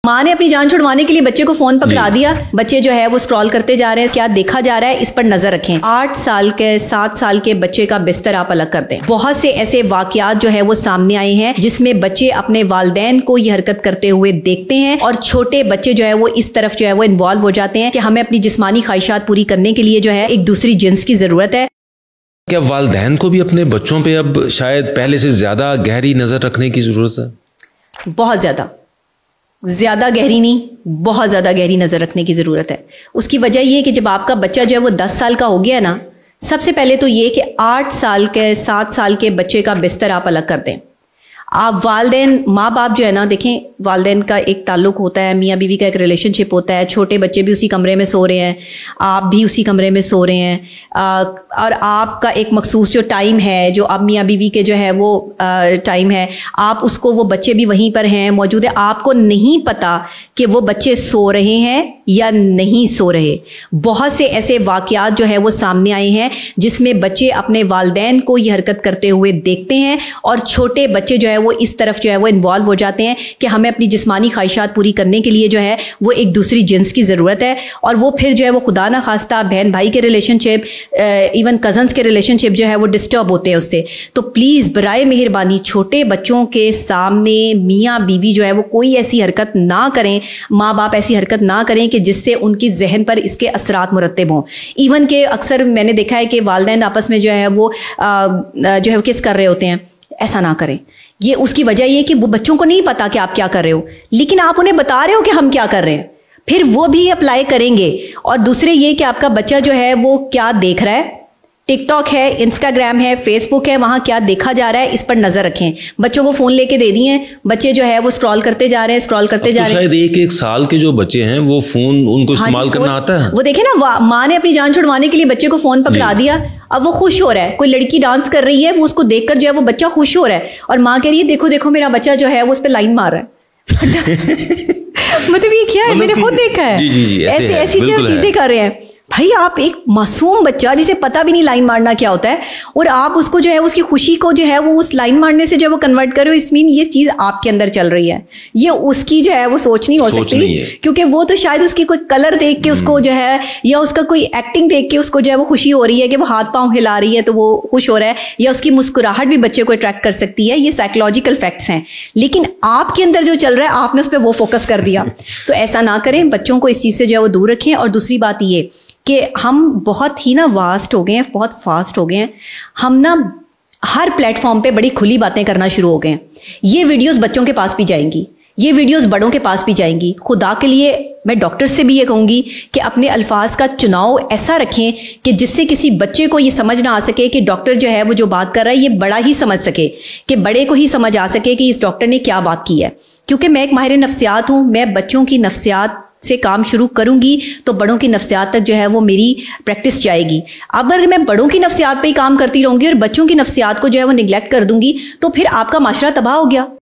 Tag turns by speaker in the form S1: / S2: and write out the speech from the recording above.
S1: माँ ने अपनी जान छुड़वाने के लिए बच्चे को फोन पकड़ा दिया, बच्चे जो है वो स्क्रॉल करते जा रहे हैं, क्या देखा जा रहा है इस पर नजर रखें। 8 साल के 7 साल के बच्चे का बिस्तर आप अलग कर दें। बहुत से ऐसे वाकयात जो है वो सामने आए हैं जिसमें बच्चे अपने वालिदैन को ये हरकत करते हुए देखते हैं और छोटे बच्चे जो है वो इस तरफ जो है वो इन्वॉल्व हो जाते हैं कि हमें अपनी जिस्मानी ख्वाहिशात पूरी करने के लिए जो है एक दूसरी जिन्स की जरूरत है।
S2: क्या वालिदैन को भी अपने बच्चों पे अब शायद पहले से ज्यादा गहरी नजर रखने की जरूरत है?
S1: बहुत ज्यादा गहरी नहीं, बहुत ज्यादा गहरी नजर रखने की जरूरत है। उसकी वजह यह है कि जब आपका बच्चा जो है वो 10 साल का हो गया ना, सबसे पहले तो ये कि 8 साल के 7 साल के बच्चे का बिस्तर आप अलग कर दें। आप वालिदैन माँ बाप जो है ना, देखें वालिदैन का एक ताल्लुक होता है, मियाँ बीवी का एक रिलेशनशिप होता है। छोटे बच्चे भी उसी कमरे में सो रहे हैं, आप भी उसी कमरे में सो रहे हैं, और आपका एक मखसूस जो टाइम है, जो अब मियाँ बीवी के जो है वो टाइम है, आप उसको, वो बच्चे भी वहीं पर हैं मौजूद है। आपको नहीं पता कि वो बच्चे सो रहे हैं या नहीं सो रहे। बहुत से ऐसे वाकयात जो है वो सामने आए हैं जिसमें बच्चे अपने वालिदैन को ये हरकत करते हुए देखते हैं और छोटे बच्चे जो है वो इस तरफ जो है वो इन्वॉल्व हो जाते हैं कि हमें अपनी जिस्मानी ख्वाहिशात पूरी करने के लिए जो है वो एक दूसरी जिन्स की ज़रूरत है। और वो फिर जो है वो खुदा ना खास्ता बहन भाई के रिलेशनशिप, इवन कज़न्स के रिलेशनशिप जो है वो डिस्टर्ब होते हैं उससे। तो प्लीज़ बराए मेहरबानी छोटे बच्चों के सामने मियाँ बीवी जो है वो कोई ऐसी हरकत ना करें, माँ बाप ऐसी हरकत ना करें कि जिससे उनकी जहन पर इसके असरात मुरत्तब हों। इवन के अक्सर मैंने देखा है कि वालिदैन आपस में जो है वो जो है किस कर रहे होते हैं। ऐसा ना करें। ये उसकी वजह ये कि वो बच्चों को नहीं पता कि आप क्या कर रहे हो, लेकिन आप उन्हें बता रहे हो कि हम क्या कर रहे हैं, फिर वो भी अप्लाई करेंगे। और दूसरे ये कि आपका बच्चा जो है वो क्या देख रहा है, टिकटॉक है, इंस्टाग्राम है, फेसबुक है, वहां क्या देखा जा रहा है इस पर नजर रखें। बच्चों को फोन लेके दे दिए, बच्चे जो है वो स्क्रॉल करते जा रहे हैं, स्क्रॉल करते जा रहे हैं।
S2: शायद 1 साल के जो बच्चे हैं वो फोन उनको इस्तेमाल करना आता है।
S1: वो देखे ना, माँ ने अपनी जान छुड़वाने के लिए बच्चे को फोन पकड़ा दिया, अब वो खुश हो रहा है। कोई लड़की डांस कर रही है, वो उसको देखकर जो है वो बच्चा खुश हो रहा है, और माँ कह रही है देखो देखो मेरा बच्चा जो है वो उस पर लाइन मार रहा है। मतलब ये क्या है, मैंने खुद देखा है।
S2: जी,
S1: ऐसी जो चीजें कर रहे हैं। भाई आप एक मासूम बच्चा जिसे पता भी नहीं लाइन मारना क्या होता है, और आप उसको जो है उसकी खुशी को जो है वो उस लाइन मारने से जो है वो कन्वर्ट करो, इस मीन ये चीज आपके अंदर चल रही है। ये उसकी जो है वो सोच नहीं हो सकती, क्योंकि वो तो शायद उसकी कोई कलर देख के उसको जो है, या उसका कोई एक्टिंग देख के उसको जो है वो खुशी हो रही है कि वो हाथ पांव हिला रही है तो वो खुश हो रहा है, या उसकी मुस्कुराहट भी बच्चे को अट्रैक्ट कर सकती है। ये साइकोलॉजिकल फैक्ट्स हैं, लेकिन आपके अंदर जो चल रहा है आपने उस पर वो फोकस कर दिया। तो ऐसा ना करें, बच्चों को इस चीज से जो है वो दूर रखें। और दूसरी बात ये कि हम बहुत ही ना वास्ट हो गए हैं, बहुत फास्ट हो गए हैं। हम ना हर प्लेटफॉर्म पे बड़ी खुली बातें करना शुरू हो गए हैं। ये वीडियोस बच्चों के पास भी जाएंगी, ये वीडियोस बड़ों के पास भी जाएंगी। खुदा के लिए मैं डॉक्टर से भी ये कहूंगी कि अपने अल्फाज का चुनाव ऐसा रखें कि जिससे किसी बच्चे को ये समझ ना आ सके कि डॉक्टर जो है वो जो बात कर रहा है ये बड़ा ही समझ सके, कि बड़े को ही समझ आ सके कि इस डॉक्टर ने क्या बात की है। क्योंकि मैं एक माहिर नफ्सियात हूँ, मैं बच्चों की नफ्सियात से काम शुरू करूंगी तो बड़ों की नफ्सियात तक जो है वो मेरी प्रैक्टिस जाएगी। अब अगर मैं बड़ों की नफ्सियात पे ही काम करती रहूंगी और बच्चों की नफ्सियात को जो है वो निगलेक्ट कर दूंगी तो फिर आपका माशरा तबाह हो गया।